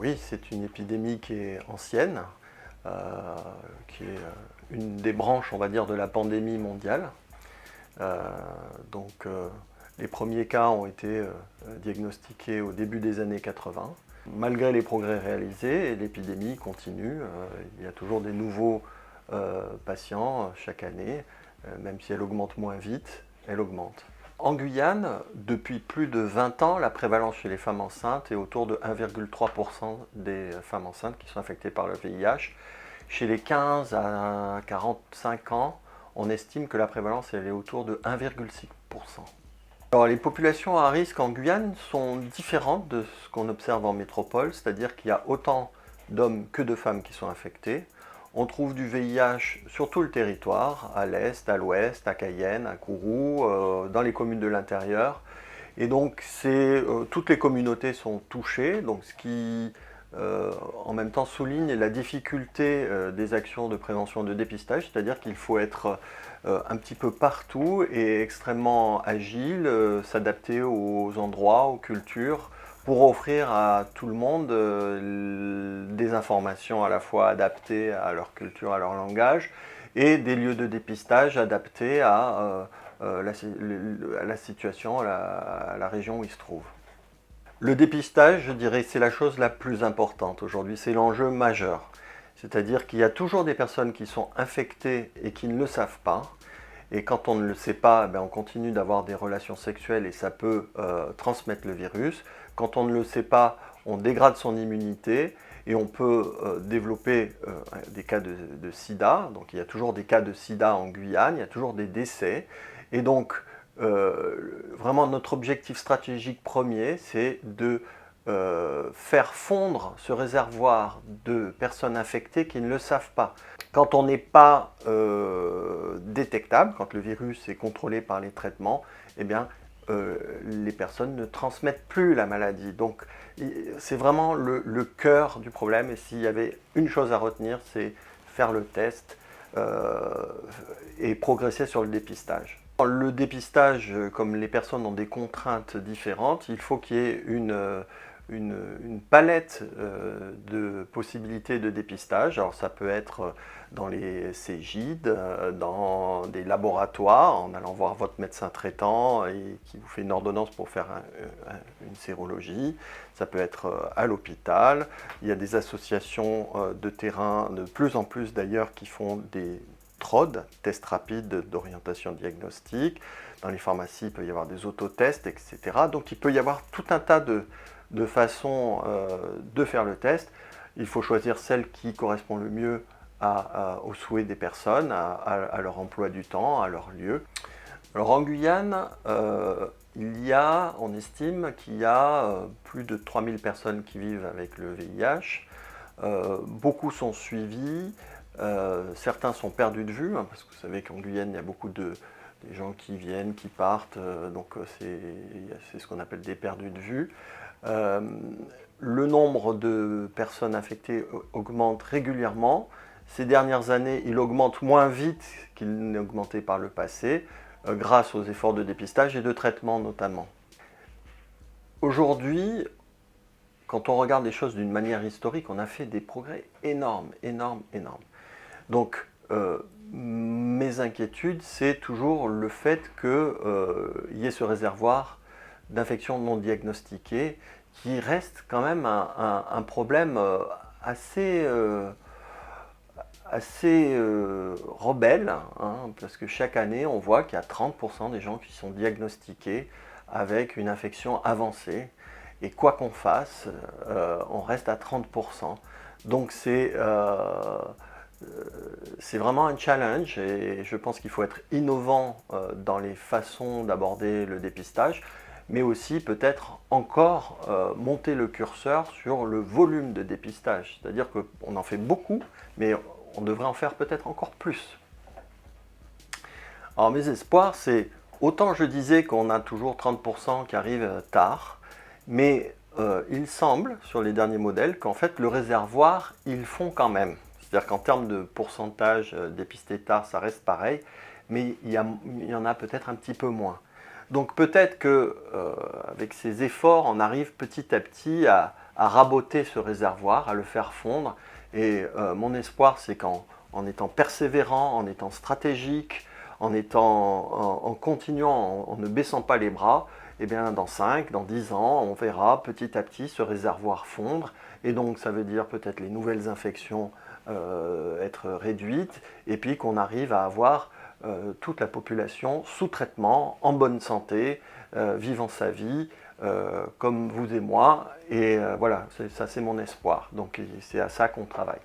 Oui, c'est une épidémie qui est ancienne, qui est une des branches, on va dire, de la pandémie mondiale. Euh, donc, les premiers cas ont été diagnostiqués au début des années 80. Malgré les progrès réalisés, l'épidémie continue. Il y a toujours des nouveaux patients chaque année. Même si elle augmente moins vite, elle augmente. En Guyane, depuis plus de 20 ans, la prévalence chez les femmes enceintes est autour de 1,3% des femmes enceintes qui sont infectées par le VIH. Chez les 15 à 45 ans, on estime que la prévalence elle est autour de 1,6%. Alors, les populations à risque en Guyane sont différentes de ce qu'on observe en métropole, c'est-à-dire qu'il y a autant d'hommes que de femmes qui sont infectés. On trouve du VIH sur tout le territoire, à l'est, à l'ouest, à Cayenne, à Kourou, dans les communes de l'intérieur. Et donc toutes les communautés sont touchées, donc ce qui en même temps souligne la difficulté des actions de prévention et de dépistage, c'est-à-dire qu'il faut être un petit peu partout et extrêmement agile, s'adapter aux endroits, aux cultures, pour offrir à tout le monde des informations à la fois adaptées à leur culture, à leur langage, et des lieux de dépistage adaptés à la situation, à la région où ils se trouvent. Le dépistage, je dirais, c'est la chose la plus importante aujourd'hui, c'est l'enjeu majeur. C'est-à-dire qu'il y a toujours des personnes qui sont infectées et qui ne le savent pas. Et quand on ne le sait pas, on continue d'avoir des relations sexuelles et ça peut transmettre le virus. Quand on ne le sait pas, on dégrade son immunité et on peut développer des cas de sida. Donc il y a toujours des cas de sida en Guyane, il y a toujours des décès. Et donc vraiment notre objectif stratégique premier, c'est de faire fondre ce réservoir de personnes infectées qui ne le savent pas. Quand on n'est pas détectable, quand le virus est contrôlé par les traitements, eh bien, les personnes ne transmettent plus la maladie. Donc, c'est vraiment le cœur du problème. Et s'il y avait une chose à retenir, c'est faire le test et progresser sur le dépistage. Le dépistage, comme les personnes ont des contraintes différentes, il faut qu'il y ait une palette de possibilités de dépistage. Alors ça peut être dans les Cégide, dans des laboratoires, en allant voir votre médecin traitant et qui vous fait une ordonnance pour faire une sérologie. Ça peut être à l'hôpital. Il y a des associations de terrain, de plus en plus d'ailleurs, qui font des TROD, tests rapides d'orientation diagnostique. Dans les pharmacies, il peut y avoir des autotests, etc. Donc il peut y avoir tout un tas de façons de faire le test. Il faut choisir celle qui correspond le mieux aux souhaits des personnes, à leur emploi du temps, à leur lieu. Alors en Guyane, on estime qu'il y a plus de 3000 personnes qui vivent avec le VIH. Beaucoup sont suivis. Certains sont perdus de vue, parce que vous savez qu'en Guyane, il y a beaucoup des gens qui viennent, qui partent, donc c'est ce qu'on appelle des perdus de vue. Le nombre de personnes infectées augmente régulièrement. Ces dernières années, il augmente moins vite qu'il n'augmentait par le passé, grâce aux efforts de dépistage et de traitement notamment. Aujourd'hui, quand on regarde les choses d'une manière historique, on a fait des progrès énormes, énormes, énormes. Donc, mes inquiétudes, c'est toujours le fait qu'il y ait ce réservoir d'infections non diagnostiquées qui reste quand même un problème assez rebelle, hein, parce que chaque année, on voit qu'il y a 30% des gens qui sont diagnostiqués avec une infection avancée. Et quoi qu'on fasse, on reste à 30%. Donc c'est vraiment un challenge et je pense qu'il faut être innovant dans les façons d'aborder le dépistage, mais aussi peut-être encore monter le curseur sur le volume de dépistage. C'est-à-dire qu'on en fait beaucoup, mais on devrait en faire peut-être encore plus. Alors mes espoirs, c'est autant je disais qu'on a toujours 30% qui arrivent tard, mais il semble, sur les derniers modèles, qu'en fait le réservoir, ils font quand même. C'est-à-dire qu'en termes de pourcentage dépisté tard, ça reste pareil, mais il y en a peut-être un petit peu moins. Donc peut-être qu'avec ces efforts, on arrive petit à petit à à raboter ce réservoir, à le faire fondre. Et mon espoir, c'est qu'en étant persévérant, en étant stratégique, en continuant, en ne baissant pas les bras, eh bien, dans 5, dans 10 ans, on verra petit à petit ce réservoir fondre. Et donc, ça veut dire peut-être les nouvelles infections être réduites, et puis qu'on arrive à avoir toute la population sous traitement, en bonne santé, vivant sa vie, comme vous et moi. Et voilà, ça c'est mon espoir. Donc c'est à ça qu'on travaille.